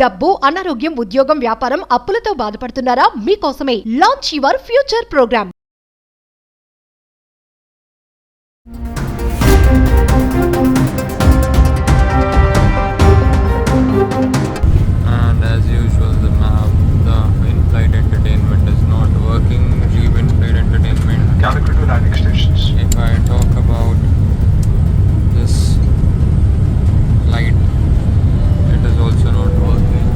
డబ్బు, అనారోగ్యం, ఉద్యోగం, వ్యాపారం, అప్పులతో బాధపడుతున్నారా? మీకోసమే launch your future program. And as usual, the in-flight entertainment is not working. Leave in-flight entertainment. Calicut to landing stations. If I talk about this light, it is also not working.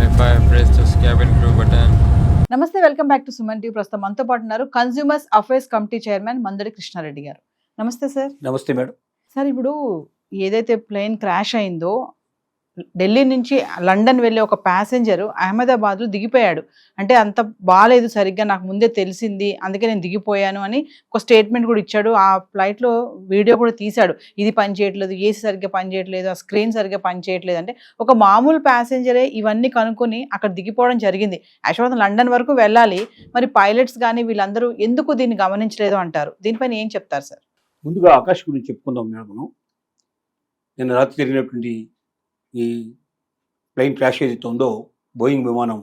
If I press this cabin crew button, నమస్తే, welcome back to Suman TV. ప్రస్తుతం మనతో పాటు ఉన్నారు consumers affairs committee chairman Mandadi Krishnareddy గారు. నమస్తే sir. నమస్తే madam. Sir, ఇప్పుడు ఏదైతే ప్లేన్ క్రాష్ అయిందో, ఢిల్లీ నుంచి లండన్ వెళ్ళే ఒక ప్యాసింజర్ అహ్మదాబాద్లో దిగిపోయాడు. అంటే అంత బాగాలేదు, సరిగ్గా నాకు ముందే తెలిసింది, అందుకే నేను దిగిపోయాను అని ఒక స్టేట్మెంట్ కూడా ఇచ్చాడు. ఆ ఫ్లైట్లో వీడియో కూడా తీశాడు. ఇది పని చేయట్లేదు, ఏసీ సరిగ్గా పని చేయట్లేదు, ఆ స్క్రీన్ సరిగ్గా పని చేయట్లేదు అంటే ఒక మామూలు ప్యాసింజరే ఇవన్నీ కనుక్కొని అక్కడ దిగిపోవడం జరిగింది. యాక్చువల్గా లండన్ వరకు వెళ్ళాలి. మరి పైలట్స్ కానీ వీళ్ళందరూ ఎందుకు దీన్ని గమనించలేదు అంటారు? దీనిపైన ఏం చెప్తారు సార్? ముందుగా ఆకాశ్ గురించి చెప్పుకుందాం మేడం. నిన్న రాత్రి జరిగినటువంటి ఈ ప్లెయిన్ క్రాష్ ఏదైతే ఉందో, బోయింగ్ విమానం,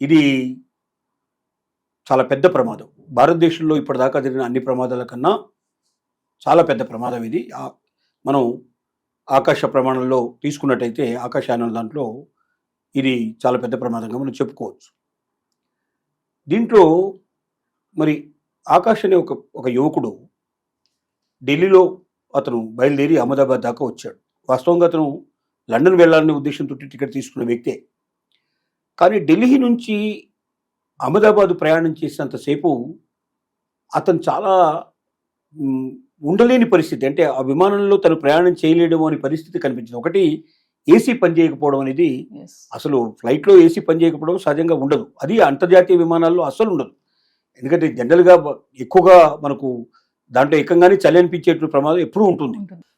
ఇది చాలా పెద్ద ప్రమాదం. భారతదేశంలో ఇప్పటిదాకా జరిగిన అన్ని ప్రమాదాల కన్నా చాలా పెద్ద ప్రమాదం ఇది. మనం ఆకాశ ప్రమాణంలో తీసుకున్నట్టయితే ఆకాశయానం దాంట్లో ఇది చాలా పెద్ద ప్రమాదంగా మనం చెప్పుకోవచ్చు. దీంట్లో మరి ఆకాష్ అనే ఒక యువకుడు ఢిల్లీలో అతను బయలుదేరి అహ్మదాబాద్ దాకా వచ్చాడు. వాస్తవంగా అతను లండన్ వెళ్ళాలనే ఉద్దేశంతో టికెట్ తీసుకున్న వ్యక్తే. కానీ ఢిల్లీ నుంచి అహ్మదాబాద్ ప్రయాణం చేసినంతసేపు అతను చాలా ఉండలేని పరిస్థితి. అంటే ఆ విమానంలో తను ప్రయాణం చేయలేడం అనే పరిస్థితి కనిపించింది. ఒకటి, ఏసీ పనిచేయకపోవడం అనేది, అసలు ఫ్లైట్లో ఏసీ పనిచేయకపోవడం సహజంగా ఉండదు. అది అంతర్జాతీయ విమానాల్లో అస్సలు ఉండదు. ఎందుకంటే జనరల్గా ఎక్కువగా మనకు దాంట్లో ఎక్కంగానే చలి అనిపించేటువంటి ప్రమాదం ఎప్పుడూ ఉంటుంది.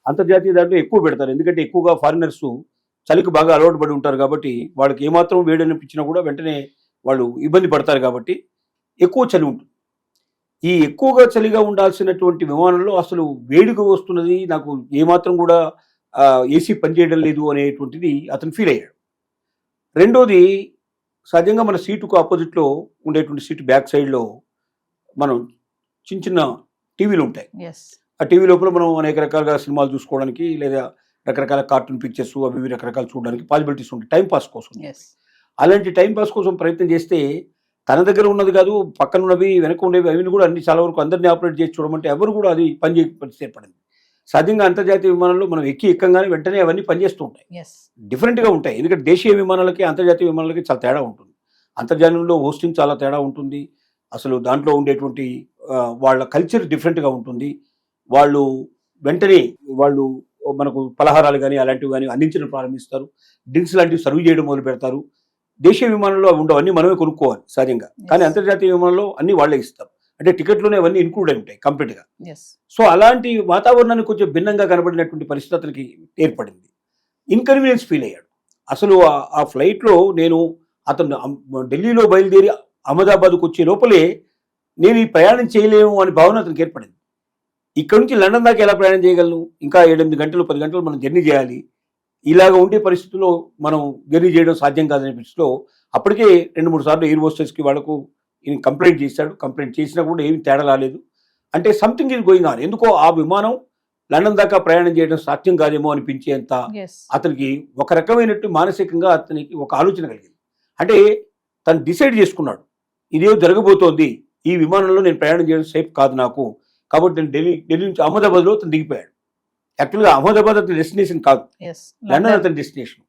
అంతర్జాతీయ దాంట్లో ఎక్కువ పెడతారు. ఎందుకంటే ఎక్కువగా ఫారినర్స్ చలికి బాగా అలవాటు పడి ఉంటారు కాబట్టి వాళ్ళకి ఏమాత్రం వేడి అనిపించినా కూడా వెంటనే వాళ్ళు ఇబ్బంది పడతారు కాబట్టి ఎక్కువ చలి ఉంటుంది. ఈ ఎక్కువగా చలిగా ఉండాల్సినటువంటి విమానంలో అసలు వేడిగా వస్తున్నది, నాకు ఏమాత్రం కూడా ఏసీ పనిచేయడం లేదు అనేటువంటిది అతను ఫీల్ అయ్యాడు. రెండోది, సహజంగా మన సీటుకు ఆపోజిట్లో ఉండేటువంటి సీటు బ్యాక్ సైడ్లో మనం చిన్న చిన్న టీవీలు ఉంటాయి. ఆ టీవీ లోపల మనం అనేక రకాలుగా సినిమాలు చూసుకోవడానికి లేదా రకరకాల కార్టూన్ పిక్చర్స్ అవి రకరకాలు చూడడానికి పాసిబిలిటీస్ ఉంటాయి, టైంపాస్ కోసం. అలాంటి టైంపాస్ కోసం ప్రయత్నం చేస్తే తన దగ్గర ఉన్నది కాదు, పక్కన ఉన్నవి వెనక ఉండేవి అవి కూడా అన్ని చాలా వరకు అందరినీ ఆపరేట్ చేసి చూడమంటే ఎవరు కూడా అది పనిచేయ పరిస్థితి ఏర్పడింది. సహజంగా అంతర్జాతీయ విమానంలో మనం ఎక్కంగానే వెంటనే అవన్నీ పనిచేస్తూ ఉంటాయి, డిఫరెంట్గా ఉంటాయి. ఎందుకంటే దేశీయ విమానాలకి అంతర్జాతీయ విమానాలకి చాలా తేడా ఉంటుంది. అంతర్జాతీయంలో హోస్టింగ్ చాలా తేడా ఉంటుంది. అసలు దాంట్లో ఉండేటువంటి వాళ్ళ కల్చర్ డిఫరెంట్గా ఉంటుంది. వాళ్ళు వెంటనే వాళ్ళు మనకు పలహారాలు కానీ అలాంటివి కానీ అందించడం ప్రారంభిస్తారు. డ్రింక్స్ లాంటివి సర్వ్ చేయడం మొదలు పెడతారు. దేశీయ విమానంలో అవి ఉండవు, అన్నీ మనమే కొనుక్కోవాలి సహజంగా. కానీ అంతర్జాతీయ విమానంలో అన్నీ వాళ్ళే ఇస్తారు. అంటే టికెట్లోనే అవన్నీ ఇన్క్లూడ్ అయి ఉంటాయి కంప్లీట్గా. సో అలాంటి వాతావరణాన్ని కొంచెం భిన్నంగా కనబడినటువంటి పరిస్థితి అతనికి ఏర్పడింది. ఇన్కన్వీనియన్స్ ఫీల్ అయ్యాడు. అసలు ఆ ఫ్లైట్లో అతను ఢిల్లీలో బయలుదేరి అహ్మదాబాద్కు వచ్చే లోపలే నేను ఈ ప్రయాణం చేయలేము అనే భావన అతనికి ఏర్పడింది. ఇక్కడ నుంచి లండన్ దాకా ఎలా ప్రయాణం చేయగలను? ఇంకా 7-8 గంటలు 10 గంటలు మనం జర్నీ చేయాలి. ఇలాగ ఉండే పరిస్థితుల్లో మనం జర్నీ చేయడం సాధ్యం కాదనే పరిస్థితిలో అప్పటికే 2-3 సార్లు ఎయిర్ హోస్టెస్కి వాళ్ళకు ఈయన కంప్లైంట్ చేశాడు. కంప్లైంట్ చేసినా కూడా ఏమి తేడా రాలేదు. అంటే సంథింగ్ ఈజ్ గోయింగ్ ఆన్. ఎందుకో ఆ విమానం లండన్ దాకా ప్రయాణం చేయడం సాధ్యం కాదేమో అనిపించేంత అతనికి ఒక రకమైనట్టు మానసికంగా అతనికి ఒక ఆలోచన కలిగింది. అంటే తను డిసైడ్ చేసుకున్నాడు, ఇదేదో జరగబోతోంది, ఈ విమానంలో నేను ప్రయాణం చేయడం సేఫ్ కాదు నాకు, కాబట్టి నేను ఢిల్లీ నుంచి అహ్మదాబాద్లో అతను దిగిపోయాడు. యాక్చువల్గా అహ్మదాబాద్ అతని డెస్టినేషన్ కాదు, లండన్ అతని డెస్టినేషన్.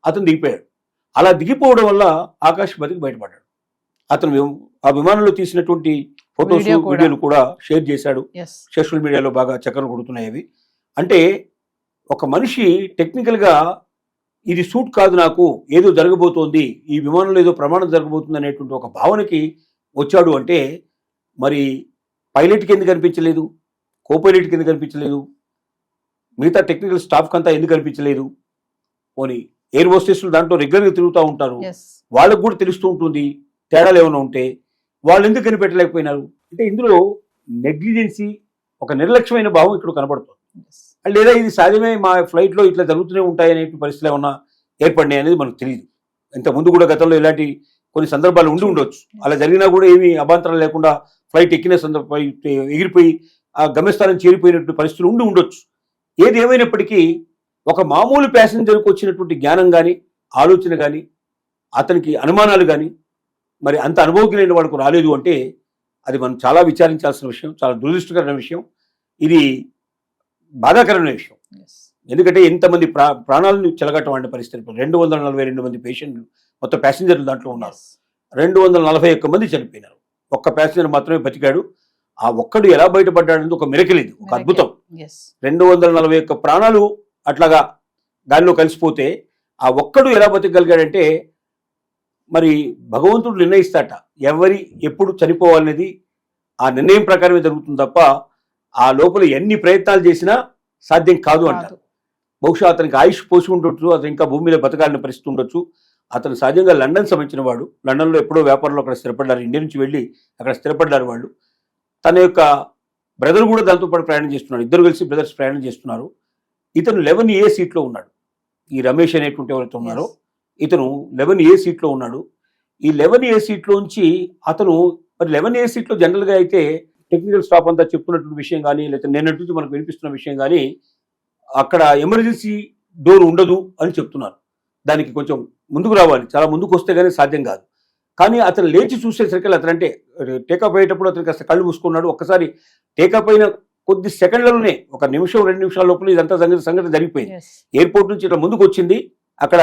అతను దిగిపోయాడు. అలా దిగిపోవడం వల్ల ఆకాష్ బతికి బయటపడ్డాడు. అతను ఆ విమానంలో తీసినటువంటి ఫొటోస్ వీడియోలు కూడా షేర్ చేశాడు. సోషల్ మీడియాలో బాగా చక్కర్లు కొడుతున్నాయి అవి. అంటే ఒక మనిషి టెక్నికల్గా ఇది సూట్ కాదు, నాకు ఏదో జరగబోతోంది, ఈ విమానంలో ఏదో ప్రమాదం జరగబోతుంది అనేటువంటి ఒక భావనకి వచ్చాడు. అంటే మరి పైలట్కి ఎందుకు అనిపించలేదు, కోపైలట్కి ఎందుకు అనిపించలేదు, మిగతా టెక్నికల్ స్టాఫ్కి అంతా ఎందుకు అనిపించలేదు? పోనీ ఎయిర్ హోస్టెస్లు దాంట్లో రెగ్యులర్గా తిరుగుతూ ఉంటారు, వాళ్ళకు కూడా తెలుస్తూ ఉంటుంది తేడాలు ఏమైనా ఉంటే, వాళ్ళు ఎందుకు కనిపెట్టలేకపోయినారు? అంటే ఇందులో నెగ్లిజెన్సీ, ఒక నిర్లక్ష్యమైన భావం ఇక్కడ కనబడుతుంది. లేదా ఇది సాధ్యమే మా ఫ్లైట్లో ఇట్లా జరుగుతూనే ఉంటాయి అనే పరిస్థితులు ఏమన్నా ఏర్పడినాయి అనేది మనకు తెలియదు. ఇంత ముందు కూడా గతంలో ఇలాంటి కొన్ని సందర్భాలు ఉండి ఉండొచ్చు. అలా జరిగినా కూడా ఏమీ అభాంతరం లేకుండా ఫ్లైట్ ఎక్కిన సందర్భం ఎగిరిపోయి ఆ గమ్యస్థానం చేరిపోయినటువంటి పరిస్థితులు ఉండి ఉండొచ్చు. ఏది ఏమైనప్పటికీ ఒక మామూలు ప్యాసింజర్కి వచ్చినటువంటి జ్ఞానం కానీ, ఆలోచన కానీ, అతనికి అనుమానాలు కానీ మరి అంత అనుభవజ్ఞులైన వాడికి రాలేదు అంటే అది మనం చాలా విచారించాల్సిన విషయం, చాలా దురదృష్టకరమైన విషయం, ఇది బాధాకరమైన విషయం. ఎందుకంటే ఎంతమంది ప్రాణాలను చెలగట్టమైన పరిస్థితి. 242 మంది పేషెంట్లు మొత్తం ప్యాసింజర్లు దాంట్లో ఉన్నారు. 241 మంది చనిపోయినారు. ఒక్క ప్యాసింజర్ మాత్రమే బతికాడు. ఆ ఒక్కడు ఎలా బయటపడ్డాడనేది ఒక మిరకిల్, ఇది ఒక అద్భుతం. 241 ప్రాణాలు అట్లాగా గాలిలో కలిసిపోతే ఆ ఒక్కడు ఎలా బతికగలిగాడంటే మరి భగవంతుడు నిర్ణయిస్తాట ఎవరి ఎప్పుడు చనిపోవాలనేది. ఆ నిర్ణయం ప్రకారమే జరుగుతుంది తప్ప ఆ లోపల ఎన్ని ప్రయత్నాలు చేసినా సాధ్యం కాదు అంటారు. బహుశా అతనికి ఆయుష్ పోసి ఉండొచ్చు, అతను ఇంకా భూమి మీద బతకాలని పరిస్థితి ఉండొచ్చు. అతను సహజంగా లండన్ సంబంధించిన వాడు. లండన్లో ఎప్పుడో వ్యాపారంలో అక్కడ స్థిరపడ్డారు. ఇండియా నుంచి వెళ్ళి అక్కడ స్థిరపడ్డారు వాళ్ళు. తన యొక్క బ్రదర్ కూడా దాంతో పాటు ప్రయాణం చేస్తున్నాడు. ఇద్దరు కలిసి బ్రదర్స్ ప్రయాణం చేస్తున్నారు. ఇతను 11A సీట్లో ఉన్నాడు. ఈ రమేష్ అనేటువంటి ఎవరైతే ఉన్నారో ఇతను 11A సీట్లో ఉన్నాడు. ఈ 11A సీట్లోంచి అతను మరి 11A సీట్లో జనరల్గా అయితే టెక్నికల్ స్టాఫ్ అంతా చెప్తున్నటువంటి విషయం కానీ, లేకపోతే నిన్నటి నుంచి మనకు వినిపిస్తున్న విషయం కానీ అక్కడ ఎమర్జెన్సీ డోర్ ఉండదు అని చెప్తున్నారు. దానికి కొంచెం ముందుకు రావాలి, చాలా ముందుకు వస్తే కానీ సాధ్యం కాదు. కానీ అతను లేచి చూసేసరికి అతను అంటే టేకప్ అయ్యేటప్పుడు అతను కాస్త కళ్ళు మూసుకున్నాడు. ఒక్కసారి టేకప్ అయిన కొద్ది సెకండ్లలోనే, 1 నిమిషం 2 నిమిషాల లోపల ఇదంతా సంగతి జరిగిపోయింది. ఎయిర్పోర్ట్ నుంచి ఇట్లా ముందుకు వచ్చింది. అక్కడ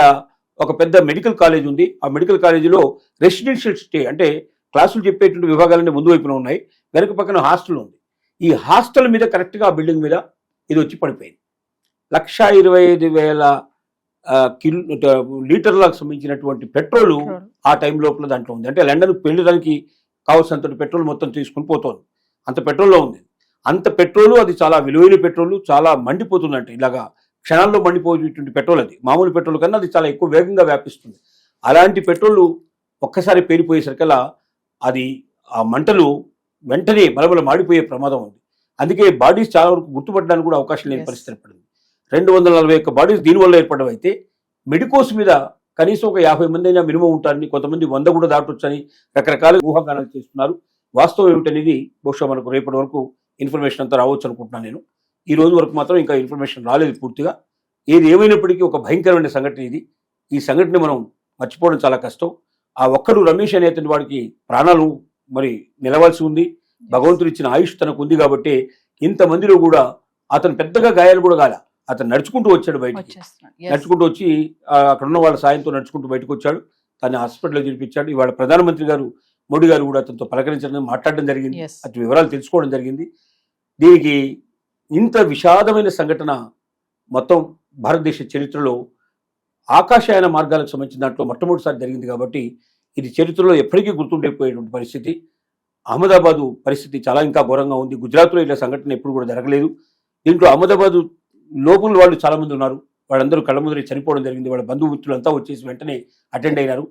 ఒక పెద్ద మెడికల్ కాలేజ్ ఉంది. ఆ మెడికల్ కాలేజీలో రెసిడెన్షియల్ స్టే అంటే క్లాసులు చెప్పేటువంటి విభాగాలన్నీ ముందు వైపున ఉన్నాయి. వెనక పక్కన హాస్టల్ ఉంది. ఈ హాస్టల్ మీద కరెక్ట్గా ఆ బిల్డింగ్ మీద ఇది వచ్చి పడిపోయింది. 1,25,000 లీటర్లకు సంబంధించినటువంటి పెట్రోలు ఆ టైం లోపల దాంట్లో ఉంది. అంటే లండన్కి వెళ్ళడానికి కావాల్సినంత పెట్రోల్ మొత్తం తీసుకుని పోతుంది. అంత పెట్రోల్లో ఉంది. అంత పెట్రోలు, అది చాలా విలువైన పెట్రోలు, చాలా మండిపోతుందంటే ఇలాగా క్షణాల్లో మండిపోయేటువంటి పెట్రోల్. అది మామూలు పెట్రోల్ కన్నా అది చాలా ఎక్కువ వేగంగా వ్యాపిస్తుంది. అలాంటి పెట్రోల్ ఒక్కసారి పేలిపోయేసరికల్లా అది ఆ మంటలు వెంటనే బలబల మాడిపోయే ప్రమాదం ఉంది. అందుకే బాడీస్ చాలా వరకు గుర్తుపట్టడానికి కూడా అవకాశం లేని పరిస్థితి ఏర్పడింది. 241 బాడీస్ దీనివల్ల ఏర్పడడం అయితే మెడికోస్ మీద కనీసం ఒక 50 మంది అయినా మినిమం ఉంటారని, కొంతమంది 100 కూడా దాటొచ్చని రకరకాల ఊహాగానాలు చేస్తున్నారు. వాస్తవం ఏమిటనేది బహుశా మనకు రేపటి వరకు ఇన్ఫర్మేషన్ అంతా రావచ్చు అనుకుంటున్నాను నేను. ఈ రోజు వరకు మాత్రం ఇంకా ఇన్ఫర్మేషన్ రాలేదు పూర్తిగా. ఏది ఏమైనప్పటికీ ఒక భయంకరమైన సంఘటన ఇది. ఈ సంఘటన మనం మర్చిపోవడం చాలా కష్టం. ఆ ఒక్కడు రమేష్ అనే అతని వాడికి ప్రాణాలు మరి నిలవాల్సి ఉంది. భగవంతుడు ఇచ్చిన ఆయుష్ తనకు ఉంది కాబట్టి ఇంతమందిలో కూడా అతను పెద్దగా గాయాలు కూడా కాలే. అతను నడుచుకుంటూ వచ్చాడు బయటికి. నడుచుకుంటూ వచ్చి అక్కడ ఉన్న వాళ్ళ సాయంతో నడుచుకుంటూ బయటకు వచ్చాడు. తను హాస్పిటల్లో చేర్పించాడు. ఇవాళ ప్రధానమంత్రి గారు మోడీ గారు కూడా అతనితో పలకరించడం, మాట్లాడడం జరిగింది. అతని వివరాలు తెలుసుకోవడం జరిగింది. దీనికి ఇంత విషాదమైన సంఘటన మొత్తం భారతదేశ చరిత్రలో ఆకాశయాన మార్గాలకు సంబంధించిన దాంట్లో మొట్టమొదటిసారి జరిగింది కాబట్టి ఇది చరిత్రలో ఎప్పటికీ గుర్తుండిపోయేటువంటి పరిస్థితి. అహ్మదాబాదు పరిస్థితి చాలా ఇంకా ఘోరంగా ఉంది. గుజరాత్లో ఇలా సంఘటన ఎప్పుడు కూడా జరగలేదు. దీంట్లో అహ్మదాబాదు లోపల వాళ్ళు చాలా మంది ఉన్నారు. వాళ్ళందరూ కళ్ళ ముందరే చనిపోవడం జరిగింది. వాళ్ళ బంధుమిత్రులంతా వచ్చేసి వెంటనే అటెండ్ అయినారు.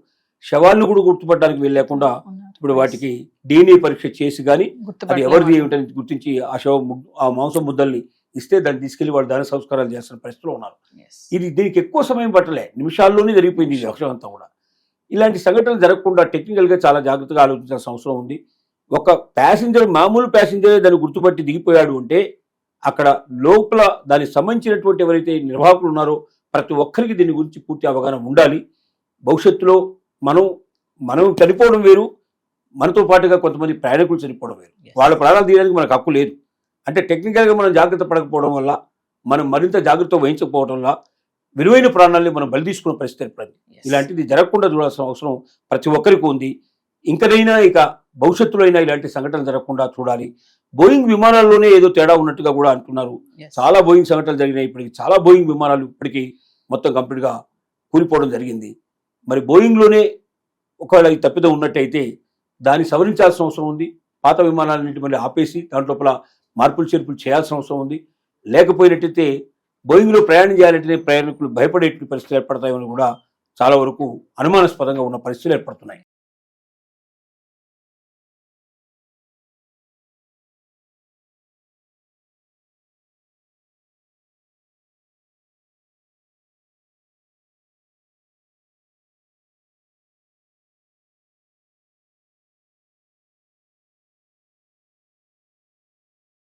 శవాలను కూడా గుర్తుపట్టడానికి వెళ్ళలేకుండా ఇప్పుడు వాటికి DNA పరీక్ష చేసి కానీ అది ఎవరిది ఏమిటని గుర్తించి ఆ శవం ఆ మాంసం ముద్దల్ని ఇస్తే దాన్ని తీసుకెళ్లి వాళ్ళు దాని సంస్కారాలు చేస్తున్న పరిస్థితిలో ఉన్నారు. ఇది దీనికి ఎక్కువ సమయం పట్టలే, నిమిషాల్లోనే జరిగిపోయింది ఈ విషయం అంతా కూడా. ఇలాంటి సంఘటనలు జరగకుండా టెక్నికల్గా చాలా జాగ్రత్తగా ఆలోచించాల్సిన అవసరం ఉంది. ఒక ప్యాసింజర్, మామూలు ప్యాసింజరే దాన్ని గుర్తుపట్టి దిగిపోయాడు అంటే అక్కడ లోపల దానికి సంబంధించినటువంటి ఎవరైతే నిర్వాహకులు ఉన్నారో ప్రతి ఒక్కరికి దీని గురించి పూర్తి అవగాహన ఉండాలి. భవిష్యత్తులో మనం చనిపోవడం వేరు, మనతో పాటుగా కొంతమంది ప్రయాణికులు చనిపోవడం వేరు. వాళ్ళ ప్రాణాలు తీయడానికి మనకు హక్కు లేదు. అంటే టెక్నికల్గా మనం జాగ్రత్త పడకపోవడం వల్ల, మనం మరింత జాగ్రత్త వహించకపోవడం వల్ల విలువైన ప్రాణాలని మనం బలి తీసుకున్న పరిస్థితి ఏర్పడింది. ఇలాంటిది జరగకుండా చూడాల్సిన అవసరం ప్రతి ఒక్కరికి ఉంది. ఇంకనైనా ఇక భవిష్యత్తులో అయినా ఇలాంటి సంఘటనలు జరగకుండా చూడాలి. బోయింగ్ విమానాల్లోనే ఏదో తేడా ఉన్నట్టుగా కూడా అంటున్నారు. చాలా బోయింగ్ సంఘటనలు జరిగినాయి. ఇప్పటికి చాలా బోయింగ్ విమానాలు ఇప్పటికీ మొత్తం కంప్లీట్గా కూలిపోవడం జరిగింది. మరి బోయింగ్లోనే ఒకవేళ ఈ తప్పిదం ఉన్నట్టయితే దాన్ని సవరించాల్సిన అవసరం ఉంది. పాత విమానాలన్నింటి మళ్ళీ ఆపేసి దాంట్లోపల మార్పులు చేర్పులు చేయాల్సిన అవసరం ఉంది. లేకపోయినట్టయితే బోయింగ్లో ప్రయాణం చేయాలంటే ప్రయాణికులు భయపడేటువంటి పరిస్థితులు ఏర్పడతాయని కూడా చాలా వరకు అనుమానాస్పదంగా ఉన్న పరిస్థితులు ఏర్పడుతున్నాయి.